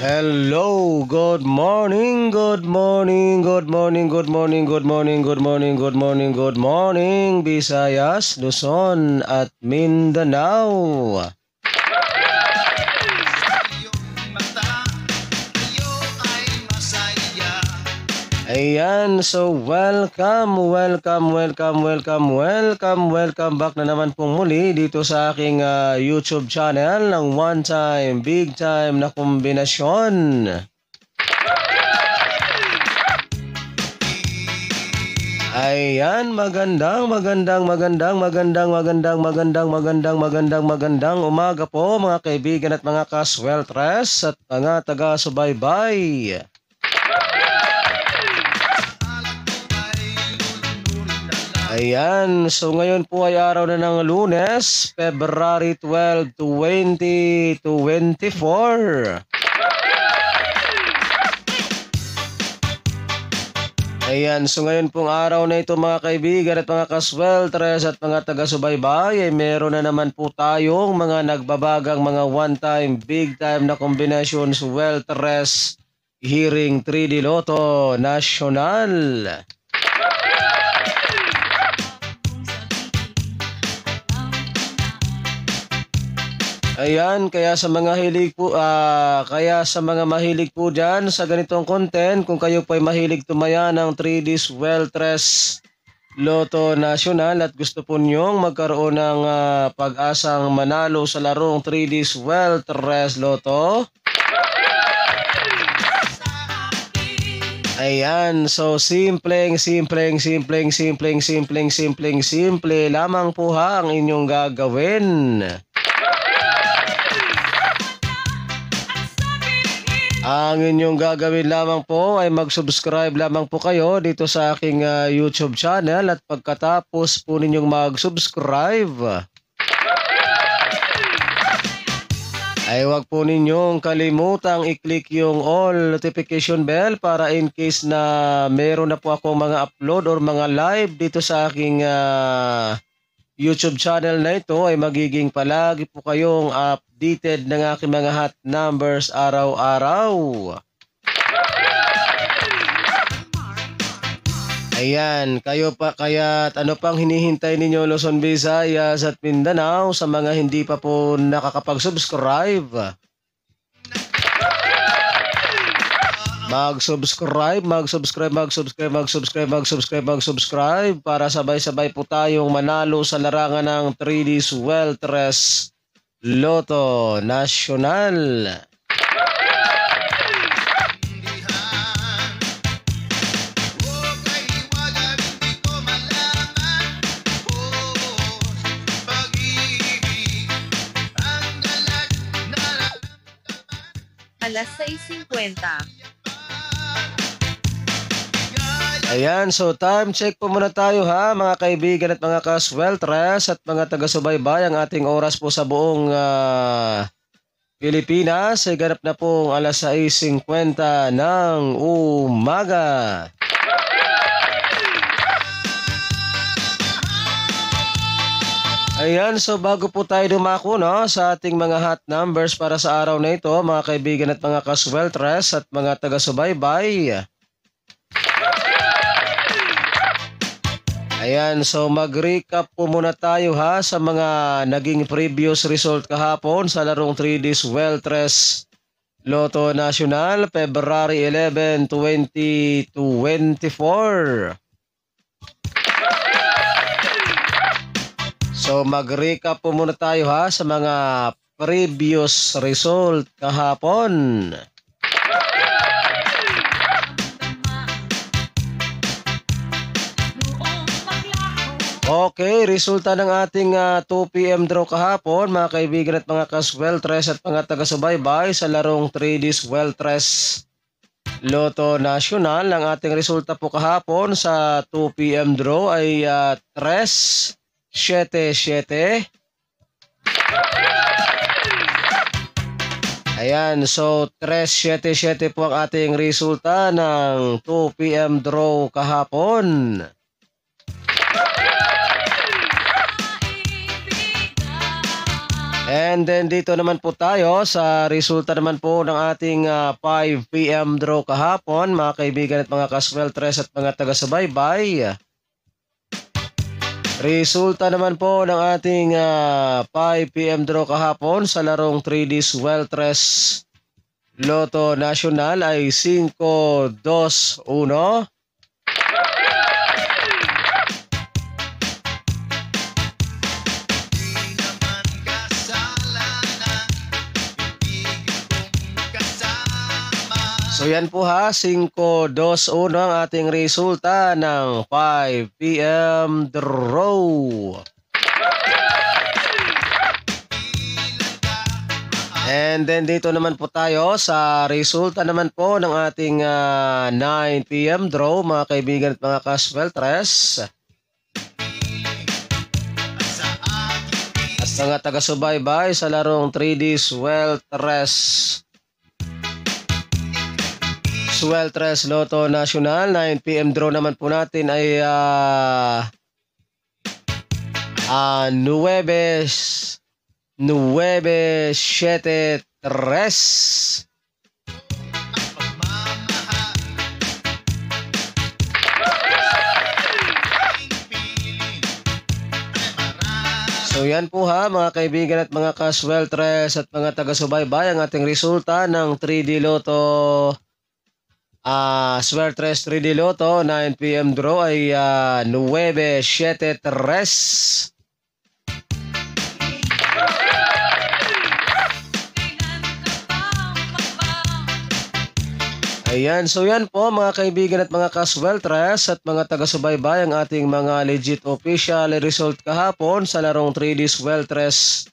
Hello, good morning, good morning, good morning, good morning, good morning, good morning, good morning, good morning, Visayas, Luzon at Mindanao. Ayan, so welcome back na naman pong muli dito sa aking YouTube channel ng One Time, Big Time na kombinasyon. Ayan, magandang umaga po mga kaibigan at mga kasweltres at mga taga-subaybay. Ayan, so ngayon po ay araw na ng Lunes, February 12, 2024. Ayan, so ngayon pong araw na ito mga kaibigan at mga kasweltres at mga taga-subaybay ay meron na naman po tayong mga nagbabagang mga one-time, big-time na kombinasyon sweltres hearing 3D Lotto National. Ayan, kaya sa mga mahilig po dyan sa ganitong content, kung kayo po ay mahilig tumaya ng 3D Sweltres Lotto National at gusto po nyong magkaroon ng pag-asang manalo sa larong 3D Sweltres Lotto. Ayan, so simple lamang po ha ang inyong gagawin. Ang inyong gagawin lamang po ay mag-subscribe lamang po kayo dito sa aking YouTube channel at pagkatapos po ninyong mag-subscribe ay huwag po ninyong kalimutang i-click yung all notification bell para in case na meron na po akong mga upload or mga live dito sa aking YouTube channel na ito ay magiging palagi po kayong updated ng aking mga hot numbers araw-araw. Ayan, kaya't ano pang hinihintay ninyo Luzon, Visayas at Mindanao sa mga hindi pa po nakakapag-subscribe? Mag-subscribe para sabay-sabay po tayong manalo sa larangan ng 3D Sweltres Lotto National. Alas 6:50. Ayan, so time check po muna tayo ha mga kaibigan at mga kasweltres at mga taga-subaybay. Ang ating oras po sa buong Pilipinas ay ganap na pong alas 6:50 ng umaga. Ayan, so bago po tayo dumako sa ating mga hot numbers para sa araw na ito mga kaibigan at mga kasweltres at mga taga-subaybay. Ayan, so mag-recap po muna tayo ha sa mga naging previous result kahapon sa larong 3D Sweltres Lotto National, February 11, 2024. So mag-recap po muna tayo ha sa mga previous result kahapon. Okay, resulta ng ating 2 PM draw kahapon mga kaibigan at mga kasweltres at mga taga-subaybay sa larong 3D Sweltres Lotto National. Ang ating resulta po kahapon sa 2 PM draw ay 3-7-7. Ayan, so 3-7-7 po ang ating resulta ng 2 PM draw kahapon. And then dito naman po tayo sa resulta naman po ng ating 5 p.m. draw kahapon, mga kaibigan at mga kasweltres at mga taga-subaybay. Resulta naman po ng ating 5 p.m. draw kahapon sa larong 3D Sweltres Lotto National ay 5-2-1. So yan po ha, 5-2-1 ang ating resulta ng 5 p.m. draw. And then dito naman po tayo sa resulta naman po ng ating 9 p.m. draw, mga kaibigan at mga kasweltres. At mga taga-subaybay sa larong 3D Sweltres Lotto National, 9 p.m. draw naman po natin ay 9-7-3. So yan po ha, mga kaibigan at mga kasweltres at mga taga-subaybay, ang ating resulta ng 3D Lotto Sweltres 3D Lotto 9 p.m. draw ay 9-7-3. Ayan, so yan po mga kaibigan at mga kasweltres at mga taga-subaybay, ang ating mga legit official result kahapon sa larong 3D Sweltres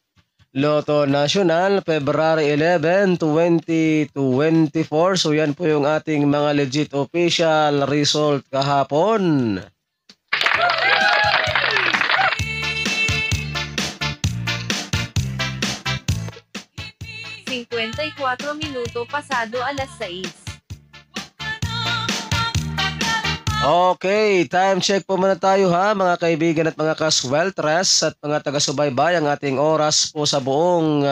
Lotto National, February 11, 2024. So yan po yung ating mga legit official result kahapon. ...54 minuto pasado alas 6. Okay, time check po muna tayo ha, mga kaibigan at mga kasweltres at mga taga-subaybay. Ang ating oras po sa buong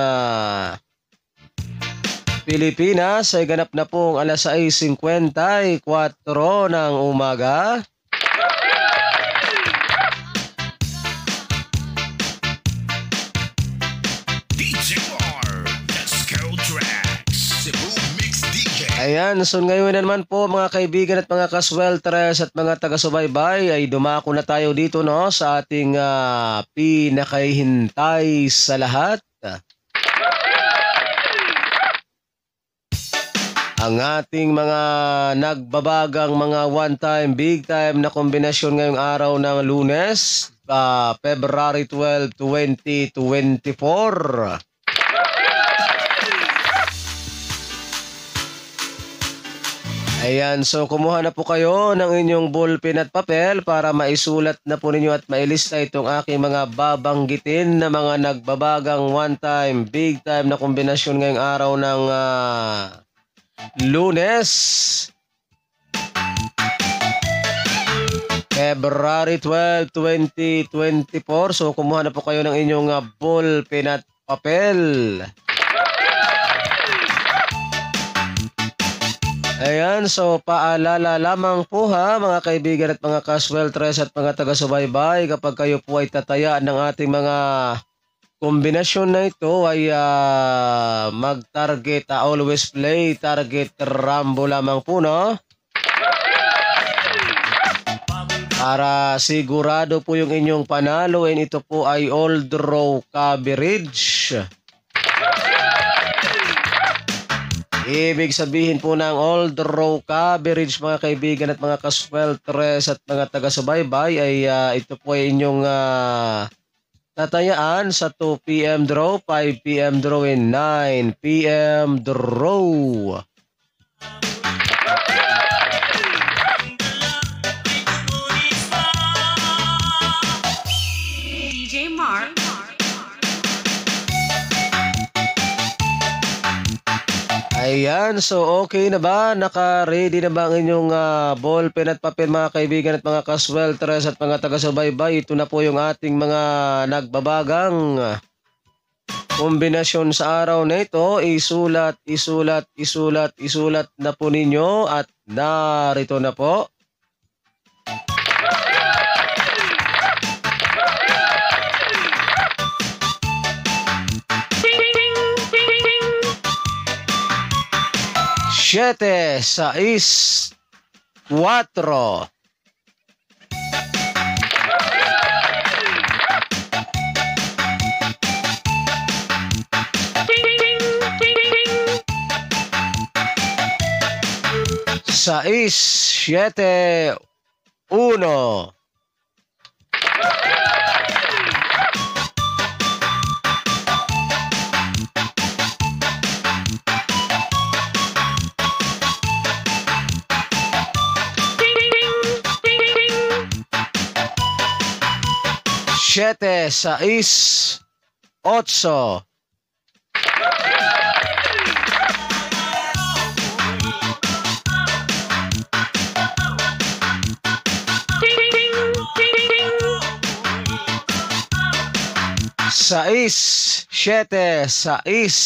Pilipinas ay ganap na pong alas 6:54 ng umaga. Ayan, so ngayon naman po mga kaibigan at mga kasweltres at mga taga-subaybay ay dumako na tayo dito no sa ating pinakahihintay sa lahat. Ang ating mga nagbabagang mga one-time, big-time na kombinasyon ngayong araw ng Lunes, February 12, 2024. Ayan, so kumuha na po kayo ng inyong ballpen at papel para maisulat na po ninyo at mailista itong aking mga babanggitin na mga nagbabagang one-time, big-time na kombinasyon ngayong araw ng Lunes, February 12, 2024. So kumuha na po kayo ng inyong ballpen at papel. Ayan, so paalala lamang po ha mga kaibigan at mga kasweltres at mga taga-subaybay, kapag kayo po ay tatayaan ng ating mga kombinasyon na ito ay mag-target, always play target rambo lamang po no? Para sigurado po yung inyong panalo, and ito po ay all draw coverage. Ibig sabihin po ng all draw coverage mga kaibigan at mga kasweltres at mga taga-subaybay ay ito po ay inyong tatayaan sa 2 p.m. draw, 5 p.m. draw, and 9 p.m. draw. DJ Mark. Ayan, so okay na ba? Naka-ready na ba ang inyong ballpen at papel mga kaibigan at mga kasweltres at mga taga-subaybay? Ito na po yung ating mga nagbabagang kombinasyon sa araw na ito, isulat na po ninyo at narito na po. Siete, sais, 4. Sais, 7, 1. Siete, sais, 8. Sais, 7, sais.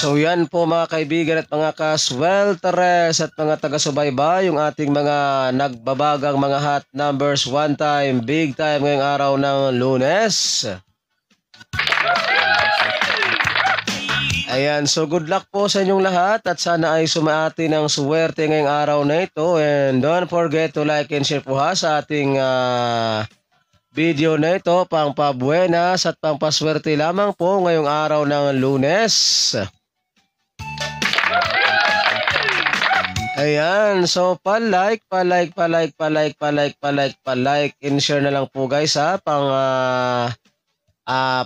So yan po mga kaibigan at mga kaswelteres at mga taga-subaybay, yung ating mga nagbabagang mga hot numbers one time, big time ngayong araw ng Lunes. Ayan, so good luck po sa inyong lahat at sana ay sumaati ng suwerte ngayong araw na ito. And don't forget to like and share po ha sa ating video na ito, pang pabuenas at pang paswerte lamang po ngayong araw ng Lunes. Ayan, so pa-like, and share na lang po guys ha,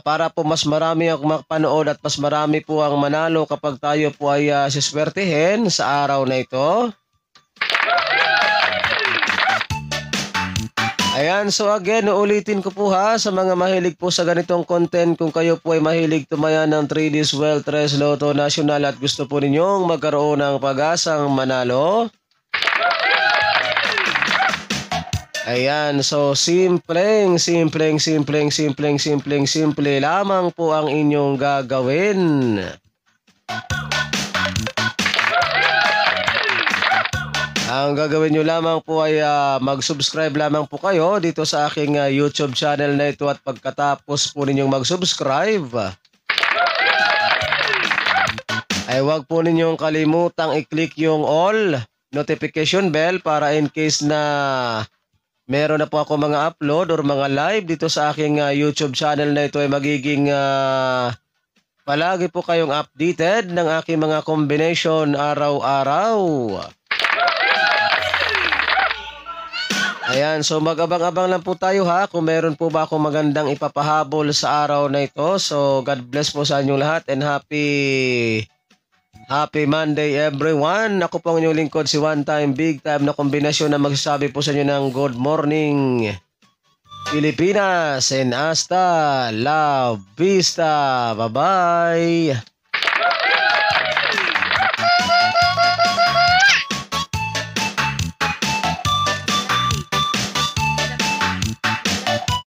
para po mas marami ang makapanood at mas marami po ang manalo kapag tayo po ay siswertihin sa araw na ito. Ayan, so again, uulitin ko po ha, sa mga mahilig po sa ganitong content, kung kayo po ay mahilig tumaya ng 3D Swell Tres Lotto National at gusto po ninyong magkaroon ng pag-asang manalo. Ayan, so simple lamang po ang inyong gagawin. Ang gagawin nyo lamang po ay mag-subscribe lamang po kayo dito sa aking YouTube channel na ito at pagkatapos po ninyong mag-subscribe ay huwag po ninyong kalimutang i-click yung all notification bell para in case na meron na po ako mga upload or mga live dito sa aking YouTube channel na ito ay magiging palagi po kayong updated ng aking mga combination araw-araw. Ayan, so mag-abang-abang lang po tayo ha kung meron po ba akong magandang ipapahabol sa araw na ito. So God bless po sa inyong lahat and happy Monday everyone. Ako po ang inyong lingkod si One Time Big Time na kombinasyon na magsasabi po sa inyo ng good morning Pilipinas and hasta la vista. Bye-bye.